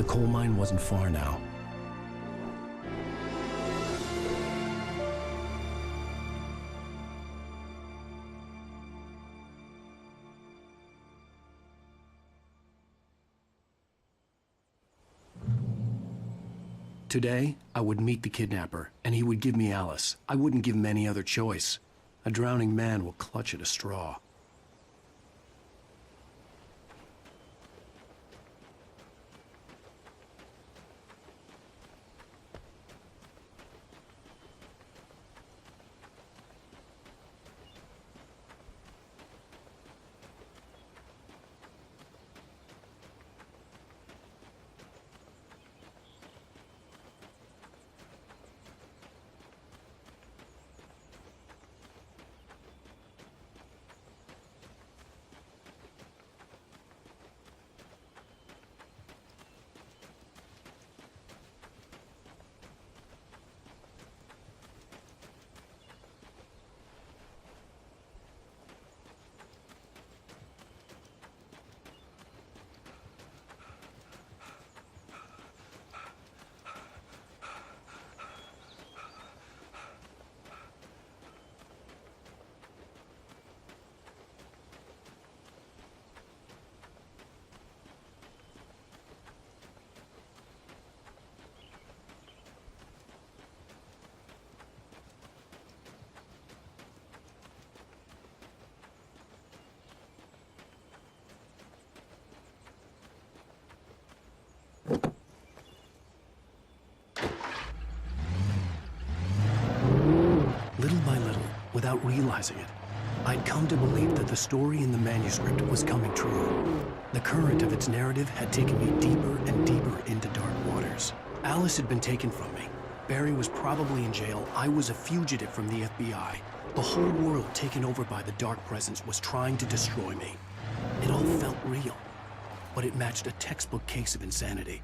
coal mine wasn't far now. Today, I would meet the kidnapper, and he would give me Alice. I wouldn't give him any other choice. A drowning man will clutch at a straw. Little by little, without realizing it, I'd come to believe that the story in the manuscript was coming true. The current of its narrative had taken me deeper and deeper into dark waters. Alice had been taken from me. Barry was probably in jail. I was a fugitive from the FBI. The whole world taken over by the dark presence was trying to destroy me. It all felt real, but it matched a textbook case of insanity.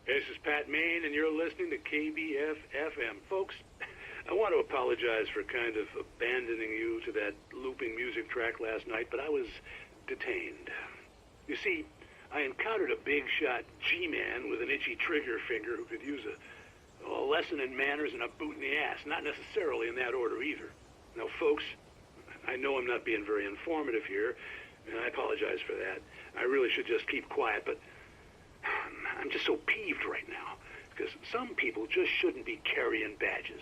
This is Pat Main, and you're listening to KBF-FM. Folks, I want to apologize for kind of abandoning you to that looping music track last night, but I was detained. You see, I encountered a big-shot G-man with an itchy trigger finger who could use a lesson in manners and a boot in the ass. Not necessarily in that order either. Now, folks, I know I'm not being very informative here, And I apologize for that. I really should just keep quiet, but I'm just so peeved right now. Because some people just shouldn't be carrying badges.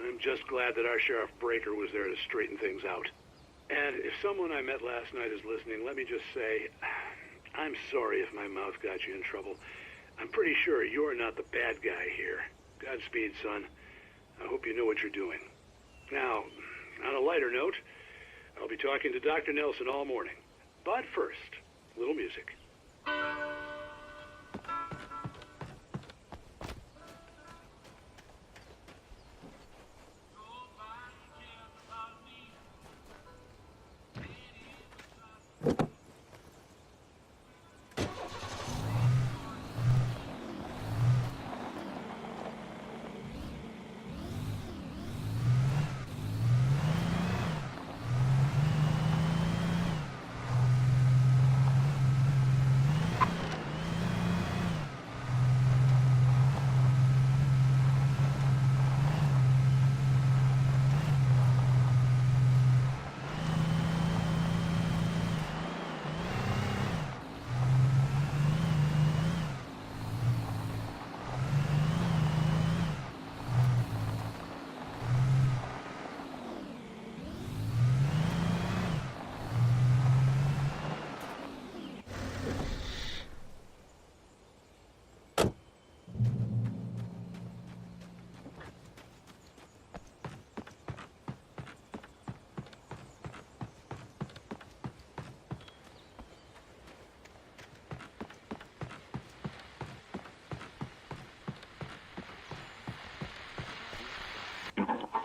I'm just glad that our Sheriff Breaker was there to straighten things out. And if someone I met last night is listening, let me just say, I'm sorry if my mouth got you in trouble. I'm pretty sure you're not the bad guy here. Godspeed, son. I hope you know what you're doing. Now, on a lighter note, I'll be talking to Dr. Nelson all morning. But first, a little music.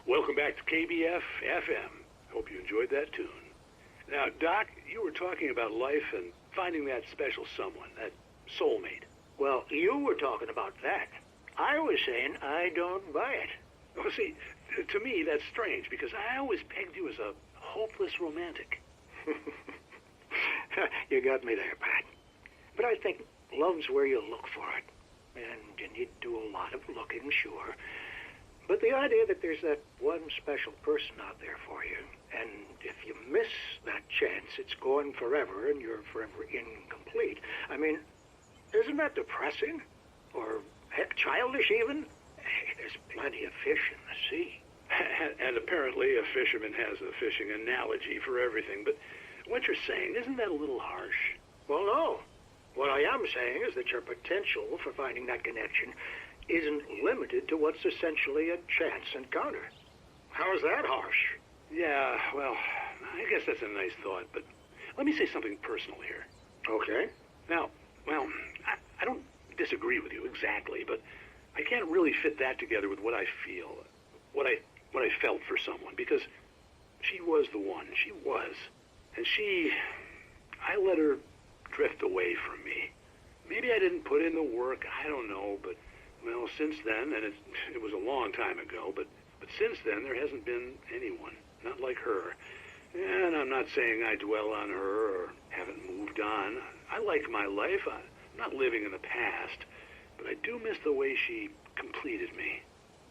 Welcome back to KBF FM. Hope you enjoyed that tune. Now, Doc, you were talking about life and finding that special someone, that soulmate. Well, you were talking about that. I was saying I don't buy it. Oh, see, to me, that's strange, because I always pegged you as a hopeless romantic. You got me there, Pat. But I think love's where you look for it. And you need to do a lot of looking, sure. But the idea that there's that one special person out there for you, and if you miss that chance, it's gone forever, and you're forever incomplete. I mean, isn't that depressing? Or, heck, childish even? Hey, there's plenty of fish in the sea. And apparently a fisherman has a fishing analogy for everything, but what you're saying, isn't that a little harsh? Well, no. What I am saying is that your potential for finding that connection isn't limited to what's essentially a chance encounter. How is that harsh? Yeah, well, I guess that's a nice thought, but let me say something personal here. Okay. Now, well, I don't disagree with you exactly, but I can't really fit that together with what I feel, what I felt for someone, because she was the one. She was. And I let her drift away from me. Maybe I didn't put in the work, I don't know, but well, since then, and it was a long time ago, but since then, there hasn't been anyone, not like her. And I'm not saying I dwell on her or haven't moved on. I like my life. I'm not living in the past, but I do miss the way she completed me.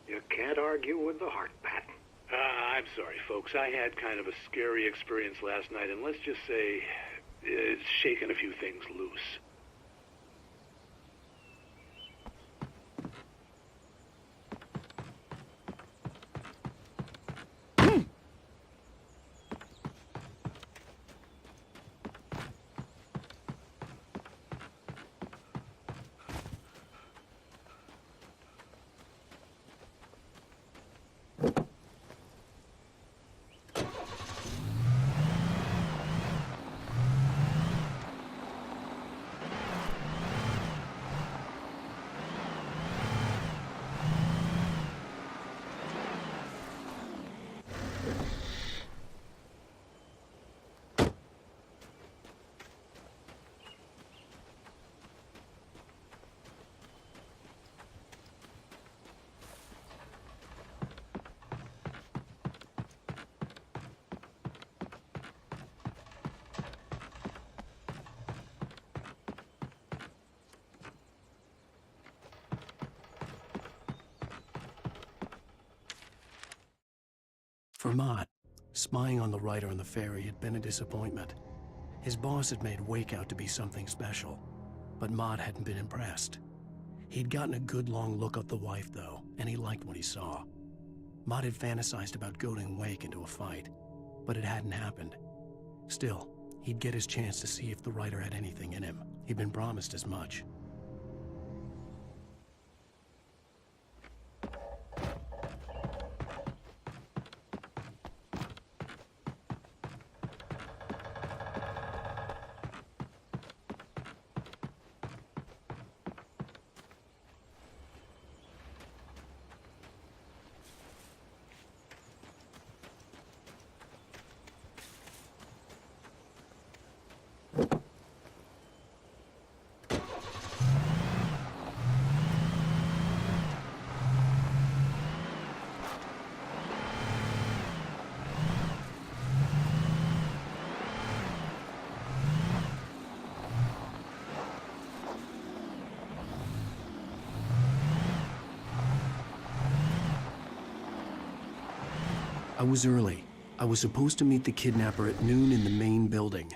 You can't argue with the heart, Pat. I'm sorry, folks. I had kind of a scary experience last night, and let's just say it's shaken a few things loose. For Mott, spying on the writer on the ferry had been a disappointment. His boss had made Wake out to be something special, but Maud hadn't been impressed. He'd gotten a good long look at the wife, though, and he liked what he saw. Maud had fantasized about goading Wake into a fight, but it hadn't happened. Still, he'd get his chance to see if the writer had anything in him. He'd been promised as much. I was early. I was supposed to meet the kidnapper at noon in the main building.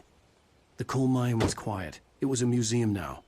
The coal mine was quiet. It was a museum now.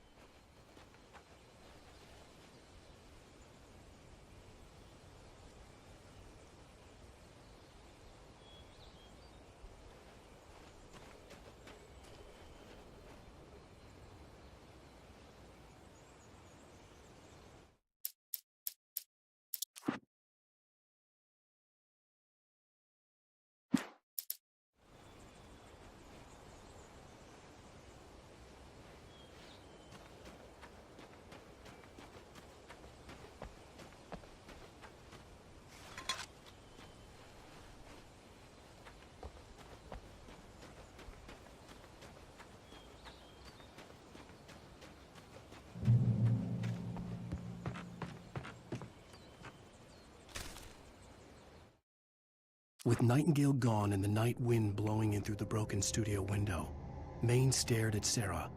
With Nightingale gone and the night wind blowing in through the broken studio window, Maine stared at Sarah.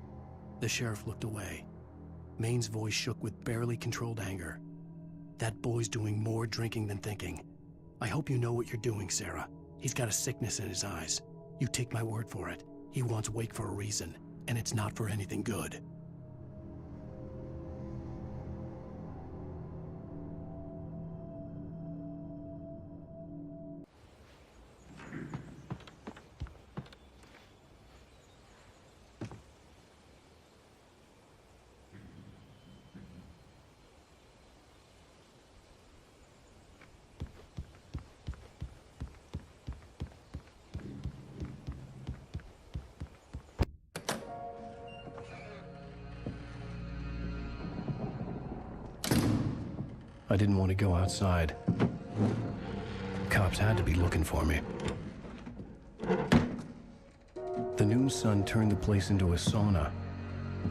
The sheriff looked away. Maine's voice shook with barely controlled anger. That boy's doing more drinking than thinking. I hope you know what you're doing, Sarah. He's got a sickness in his eyes. You take my word for it. He wants Wake for a reason, and it's not for anything good. I didn't want to go outside. Cops had to be looking for me. The noon sun turned the place into a sauna.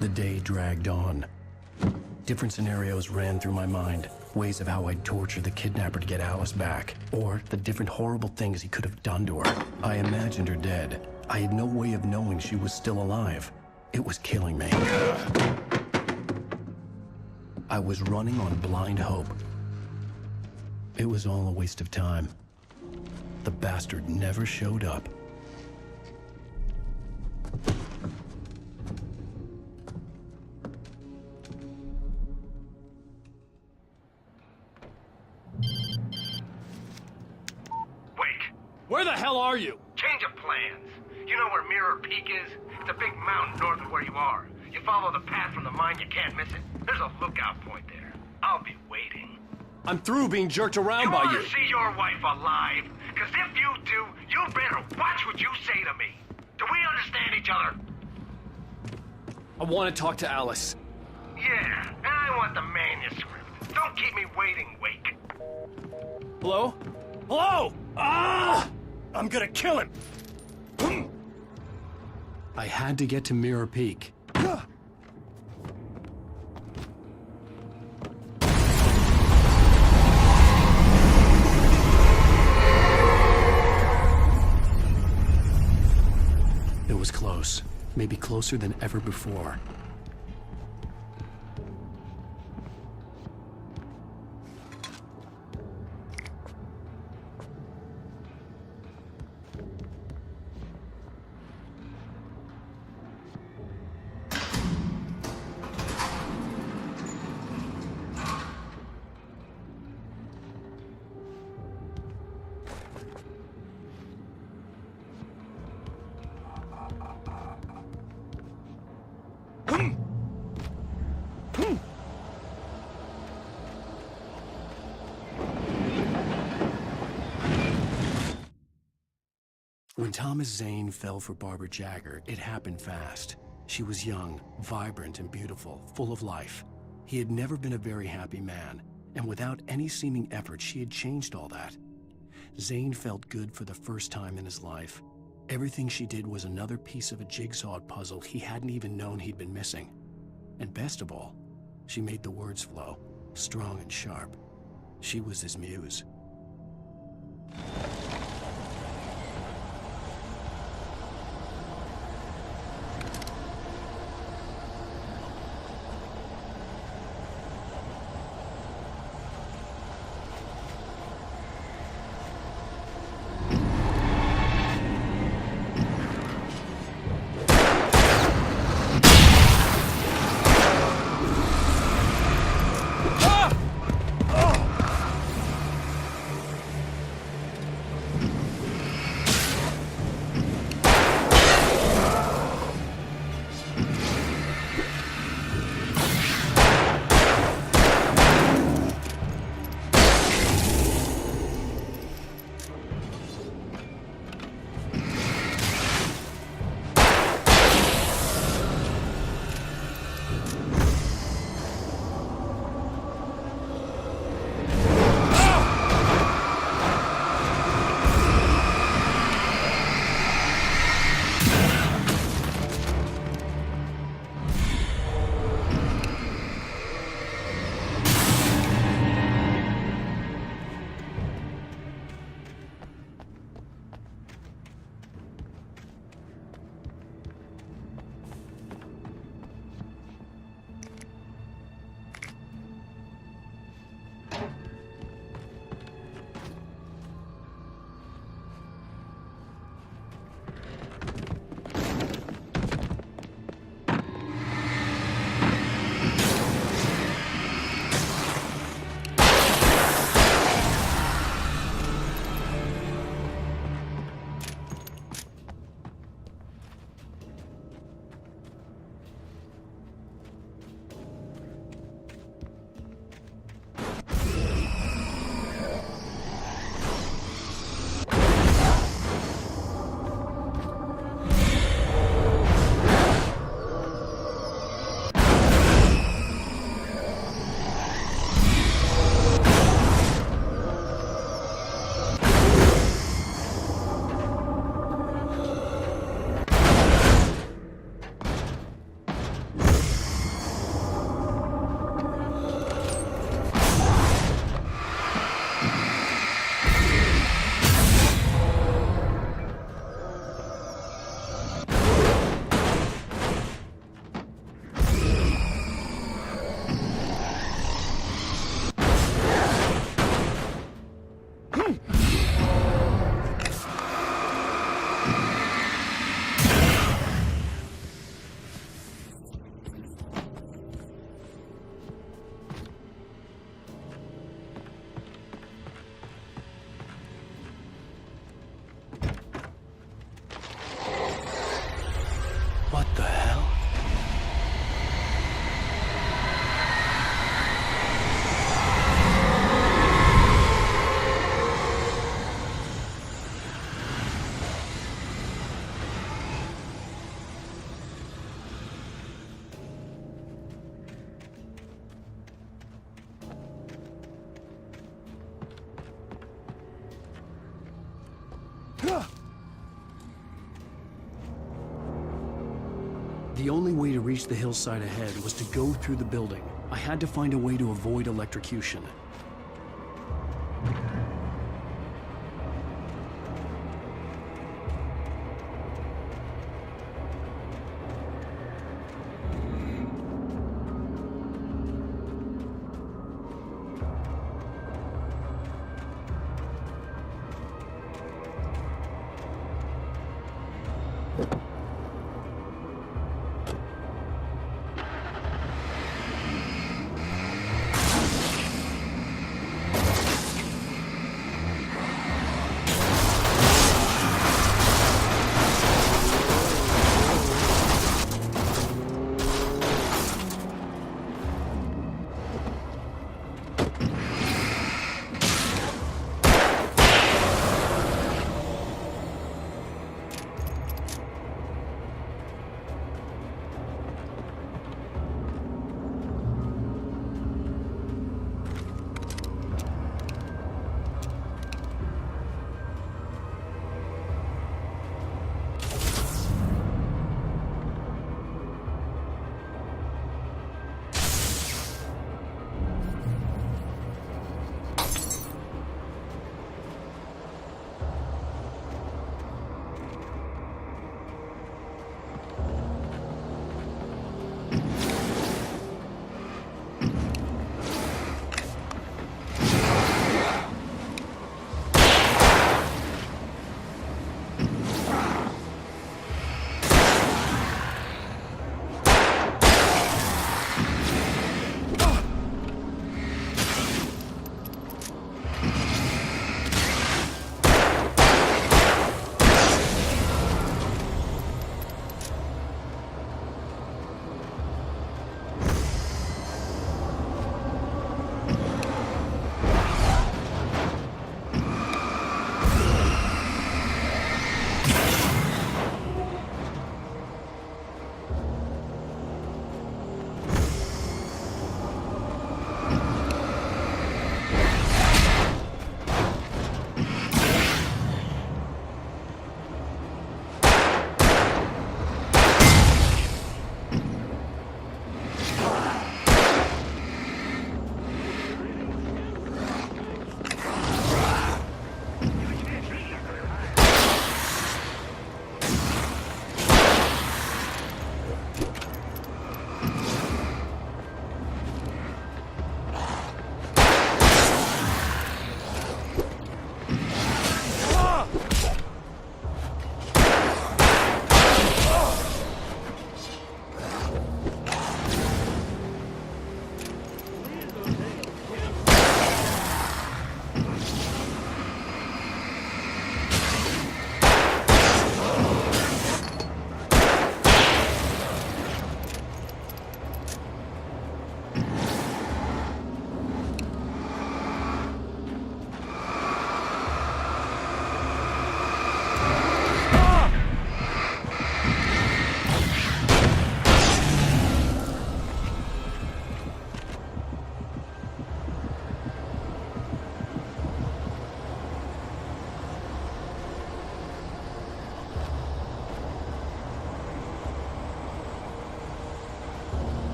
The day dragged on. Different scenarios ran through my mind. Ways of how I'd torture the kidnapper to get Alice back. Or the different horrible things he could have done to her. I imagined her dead. I had no way of knowing she was still alive. It was killing me. I was running on blind hope. It was all a waste of time. The bastard never showed up. Wake! Where the hell are you? Change of plans. You know where Mirror Peak is? It's a big mountain north of where you are. You follow the path from the mine, you can't miss it. There's a lookout point there. I'll be waiting. I'm through being jerked around by wanna you. see your wife alive? Because if you do, you better watch what you say to me. Do we understand each other? I want to talk to Alice. Yeah, and I want the manuscript. Don't keep me waiting, Wake. Hello? Hello! Ah! I'm gonna kill him! I had to get to Mirror Peak. It was close. Maybe closer than ever before. When Thomas Zane fell for Barbara Jagger, it happened fast. She was young, vibrant, and beautiful, full of life. He had never been a very happy man, and without any seeming effort, she had changed all that. Zane felt good for the first time in his life. Everything she did was another piece of a jigsaw puzzle he hadn't even known he'd been missing. And best of all, she made the words flow, strong and sharp. She was his muse. What the hell? The only way to reach the hillside ahead was to go through the building. I had to find a way to avoid electrocution.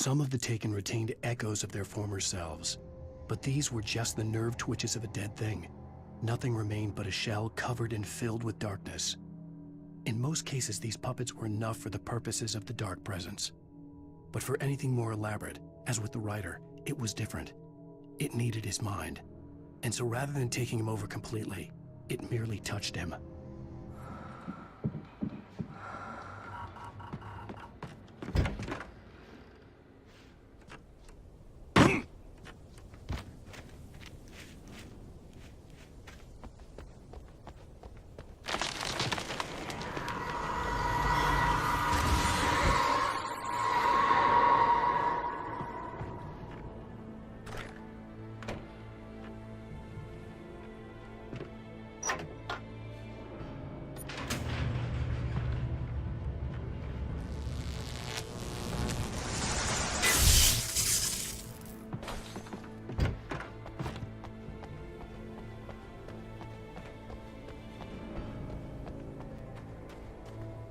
Some of the taken retained echoes of their former selves, but these were just the nerve twitches of a dead thing. Nothing remained but a shell covered and filled with darkness. In most cases, these puppets were enough for the purposes of the dark presence. But for anything more elaborate, as with the writer, it was different. It needed his mind. And so rather than taking him over completely, it merely touched him.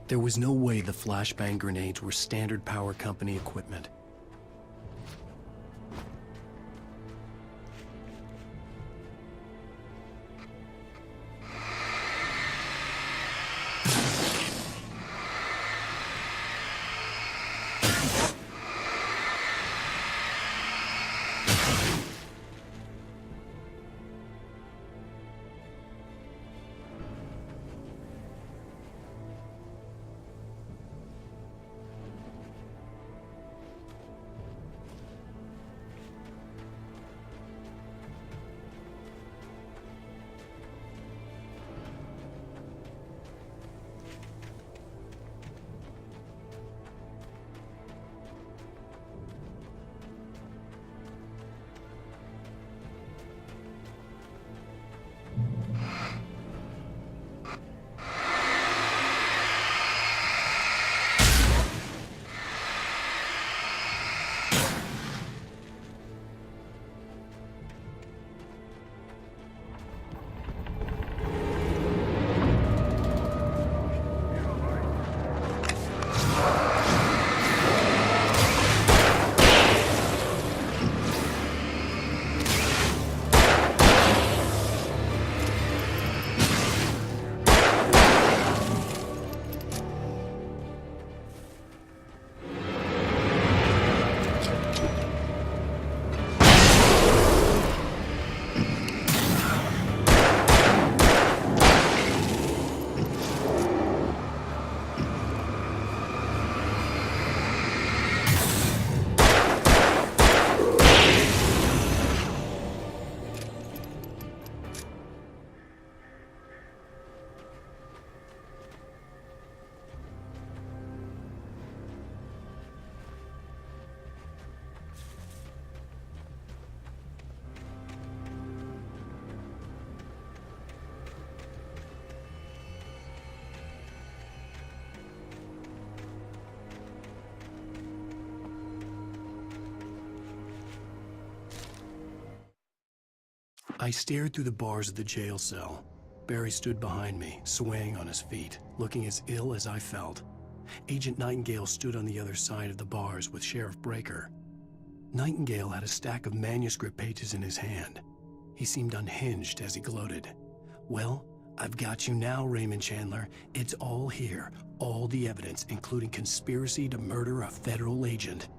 There was no way the flashbang grenades were standard power company equipment. I stared through the bars of the jail cell. Barry stood behind me, swaying on his feet, looking as ill as I felt. Agent Nightingale stood on the other side of the bars with Sheriff Breaker. Nightingale had a stack of manuscript pages in his hand. He seemed unhinged as he gloated. "Well, I've got you now, Raymond Chandler. It's all here. All the evidence, including conspiracy to murder a federal agent."